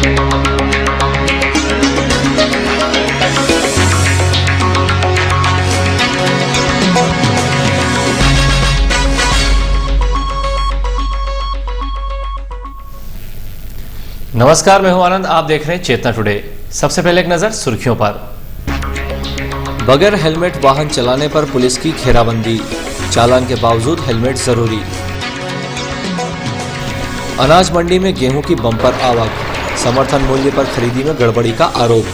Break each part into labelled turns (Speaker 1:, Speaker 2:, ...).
Speaker 1: नमस्कार, मैं हूं आनंद। आप देख रहे हैं चेतना टुडे। सबसे पहले एक नजर सुर्खियों पर। बगैर हेलमेट वाहन चलाने पर पुलिस की घेराबंदी, चालान के बावजूद हेलमेट जरूरी। अनाज मंडी में गेहूं की बम्पर आवक, समर्थन मूल्य पर खरीदी में गड़बड़ी का आरोप।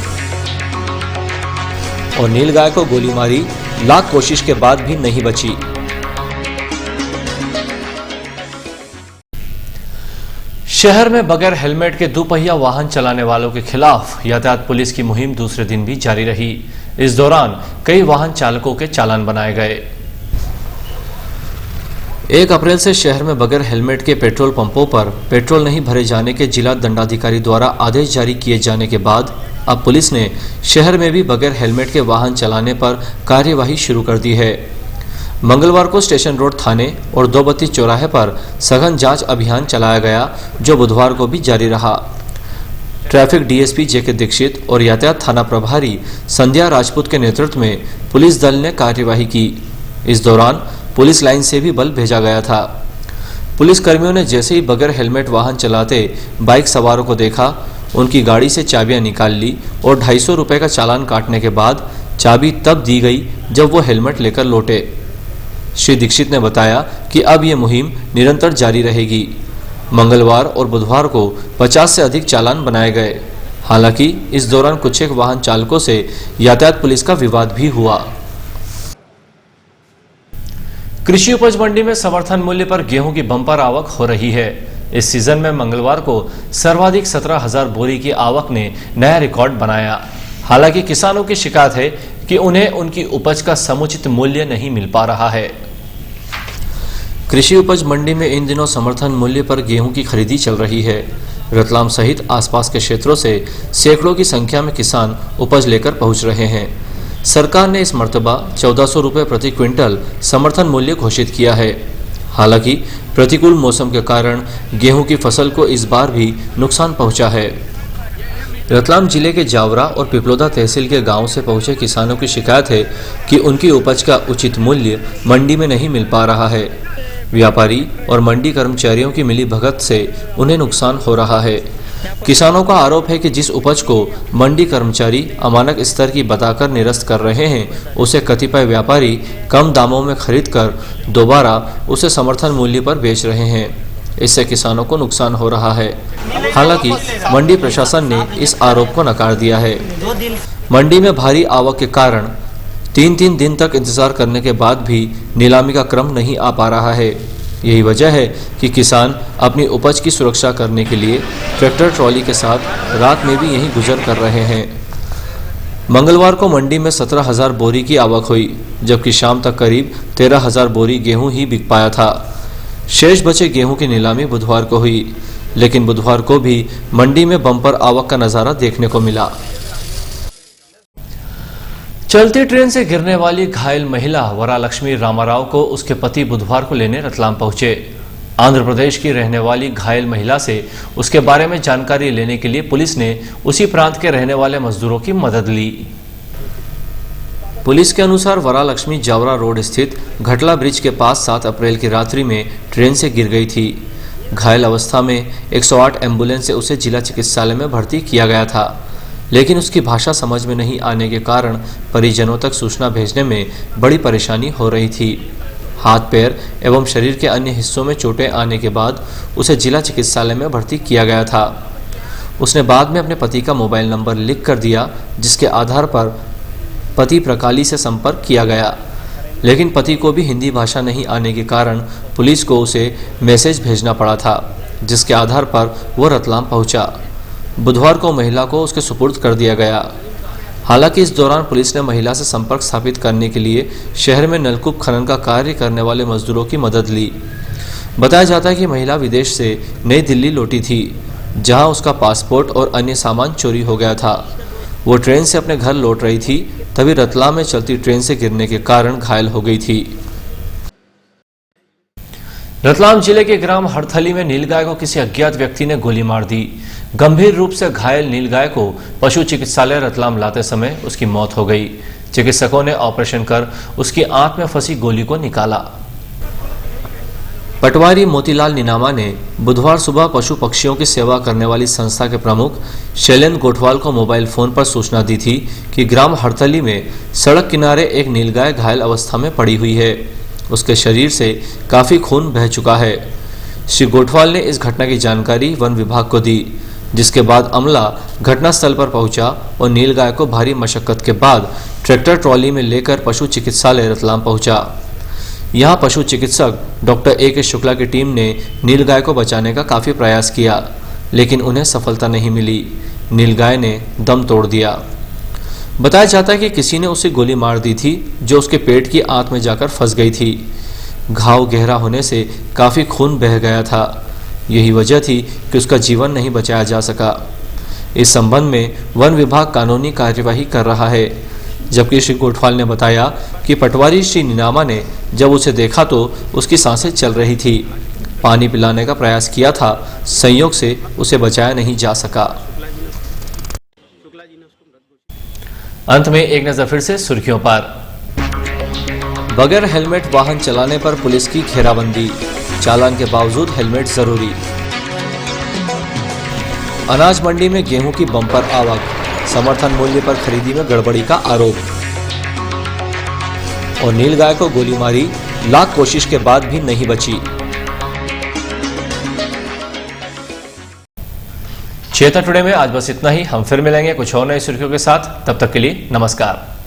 Speaker 1: और नीलगाय को गोली मारी, लाख कोशिश के बाद भी नहीं बची। शहर में बगैर हेलमेट के दोपहिया वाहन चलाने वालों के खिलाफ यातायात पुलिस की मुहिम दूसरे दिन भी जारी रही। इस दौरान कई वाहन चालकों के चालान बनाए गए। 1 अप्रैल से शहर में बगैर हेलमेट के पेट्रोल पंपों पर पेट्रोल नहीं भरे जाने के जिला दंडाधिकारी द्वारा आदेश जारी किए जाने के बाद अब पुलिस ने शहर में भी बगैर हेलमेट के वाहन चलाने पर कार्यवाही शुरू कर दी है। मंगलवार को स्टेशन रोड थाने और दोबत्ती चौराहे पर सघन जांच अभियान चलाया गया, जो बुधवार को भी जारी रहा। ट्रैफिक डीएसपी जेके दीक्षित और यातायात थाना प्रभारी संध्या राजपूत के नेतृत्व में पुलिस दल ने कार्यवाही की। इस दौरान पुलिस लाइन से भी बल भेजा गया था। पुलिस कर्मियों ने जैसे ही बगैर हेलमेट वाहन चलाते बाइक सवारों को देखा, उनकी गाड़ी से चाबियां निकाल ली और 250 रुपए का चालान काटने के बाद चाबी तब दी गई जब वो हेलमेट लेकर लौटे। श्री दीक्षित ने बताया कि अब ये मुहिम निरंतर जारी रहेगी। मंगलवार और बुधवार को 50 से अधिक चालान बनाए गए। हालांकि इस दौरान कुछ एक वाहन चालकों से यातायात पुलिस का विवाद भी हुआ। कृषि उपज मंडी में समर्थन मूल्य पर गेहूं की बम्पर आवक हो रही है। इस सीजन में मंगलवार को सर्वाधिक 17,000 बोरी की आवक ने नया रिकॉर्ड बनाया। हालांकि किसानों की शिकायत है कि उन्हें उनकी उपज का समुचित मूल्य नहीं मिल पा रहा है। कृषि उपज मंडी में इन दिनों समर्थन मूल्य पर गेहूं की खरीदी चल रही है। रतलाम सहित आसपास के क्षेत्रों से सैकड़ों की संख्या में किसान उपज लेकर पहुंच रहे हैं। सरकार ने इस मर्तबा 1400 रुपये प्रति क्विंटल समर्थन मूल्य घोषित किया है। हालांकि प्रतिकूल मौसम के कारण गेहूं की फसल को इस बार भी नुकसान पहुंचा है। रतलाम जिले के जावरा और पिपलोदा तहसील के गांव से पहुंचे किसानों की शिकायत है कि उनकी उपज का उचित मूल्य मंडी में नहीं मिल पा रहा है। व्यापारी और मंडी कर्मचारियों की मिलीभगत से उन्हें नुकसान हो रहा है। किसानों का आरोप है कि जिस उपज को मंडी कर्मचारी अमानक स्तर की बताकर निरस्त कर रहे हैं, उसे कतिपय व्यापारी कम दामों में खरीदकर दोबारा उसे समर्थन मूल्य पर बेच रहे हैं। इससे किसानों को नुकसान हो रहा है। हालांकि मंडी प्रशासन ने इस आरोप को नकार दिया है। मंडी में भारी आवक के कारण 3 दिन तक इंतजार करने के बाद भी नीलामी का क्रम नहीं आ पा रहा है। यही वजह है कि किसान अपनी उपज की सुरक्षा करने के लिए ट्रैक्टर ट्रॉली के साथ रात में भी यहीं गुजर कर रहे हैं। मंगलवार को मंडी में 17,000 बोरी की आवक हुई, जबकि शाम तक करीब 13,000 बोरी गेहूं ही बिक पाया था। शेष बचे गेहूं की नीलामी बुधवार को हुई, लेकिन बुधवार को भी मंडी में बम्पर आवक का नजारा देखने को मिला। चलती ट्रेन से गिरने वाली घायल महिला वरालक्ष्मी रामाराव को उसके पति बुधवार को लेने रतलाम पहुंचे। आंध्र प्रदेश की रहने वाली घायल महिला से उसके बारे में जानकारी लेने के लिए पुलिस ने उसी प्रांत के रहने वाले मजदूरों की मदद ली। पुलिस के अनुसार वरालक्ष्मी जावरा रोड स्थित घटला ब्रिज के पास 7 अप्रैल की रात्रि में ट्रेन से गिर गई थी। घायल अवस्था में 108 एम्बुलेंस से उसे जिला चिकित्सालय में भर्ती किया गया था, लेकिन उसकी भाषा समझ में नहीं आने के कारण परिजनों तक सूचना भेजने में बड़ी परेशानी हो रही थी। हाथ, पैर एवं शरीर के अन्य हिस्सों में चोटें आने के बाद उसे जिला चिकित्सालय में भर्ती किया गया था। उसने बाद में अपने पति का मोबाइल नंबर लिख कर दिया, जिसके आधार पर पति प्रकाली से संपर्क किया गया, लेकिन पति को भी हिंदी भाषा नहीं आने के कारण पुलिस को उसे मैसेज भेजना पड़ा था, जिसके आधार पर वो रतलाम पहुंचा। बुधवार को महिला को उसके सुपुर्द कर दिया गया। हालांकि इस दौरान पुलिस ने महिला से संपर्क स्थापित करने के लिए शहर में नलकूप खनन का कार्य करने वाले मजदूरों की मदद ली। बताया जाता है कि महिला विदेश से नई दिल्ली लौटी थी, जहां उसका पासपोर्ट और अन्य सामान चोरी हो गया था। वो ट्रेन से अपने घर लौट रही थी, तभी रतलाम में चलती ट्रेन से गिरने के कारण घायल हो गई थी। रतलाम जिले के ग्राम हरथली में नीलगाय को किसी अज्ञात व्यक्ति ने गोली मार दी। गंभीर रूप से घायल नीलगाय को पशु चिकित्सालय रतलाम लाते समय उसकी मौत हो गई। चिकित्सकों ने ऑपरेशन कर उसकी आंत में फंसी गोली को निकाला। पटवारी मोतीलाल नीनामा ने बुधवार सुबह पशु पक्षियों की सेवा करने वाली संस्था के प्रमुख शैलेंद्र गोठवाल को मोबाइल फोन पर सूचना दी थी कि ग्राम हड़तली में सड़क किनारे एक नीलगाय घायल अवस्था में पड़ी हुई है। उसके शरीर से काफी खून बह चुका है। श्री गोठवाल ने इस घटना की जानकारी वन विभाग को दी, जिसके बाद अमला घटनास्थल पर पहुंचा और नीलगाय को भारी मशक्कत के बाद ट्रैक्टर ट्रॉली में लेकर पशु चिकित्सालय रतलाम पहुंचा। यहां पशु चिकित्सक डॉक्टर A.K. शुक्ला की टीम ने नीलगाय को बचाने का काफी प्रयास किया, लेकिन उन्हें सफलता नहीं मिली। नीलगाय ने दम तोड़ दिया। बताया जाता है कि किसी ने उसे गोली मार दी थी, जो उसके पेट की आंत में जाकर फंस गई थी। घाव गहरा होने से काफी खून बह गया था। यही वजह थी कि उसका जीवन नहीं बचाया जा सका। इस संबंध में वन विभाग कानूनी कार्यवाही कर रहा है, जबकि श्री गोठवाल ने बताया कि पटवारी श्री नीनामा ने जब उसे देखा तो उसकी सांसें चल रही थी। पानी पिलाने का प्रयास किया था, संयोग से उसे बचाया नहीं जा सका। अंत में एक नजर फिर से सुर्खियों पर। बगैर हेलमेट वाहन चलाने पर पुलिस की घेराबंदी, चालान के बावजूद हेलमेट जरूरी। अनाज मंडी में गेहूं की बम्पर आवक, समर्थन मूल्य पर खरीदी में गड़बड़ी का आरोप। और नीलगाय को गोली मारी, लाख कोशिश के बाद भी नहीं बची। चेतना टुडे में आज बस इतना ही। हम फिर मिलेंगे कुछ और नई सुर्खियों के साथ। तब तक के लिए नमस्कार।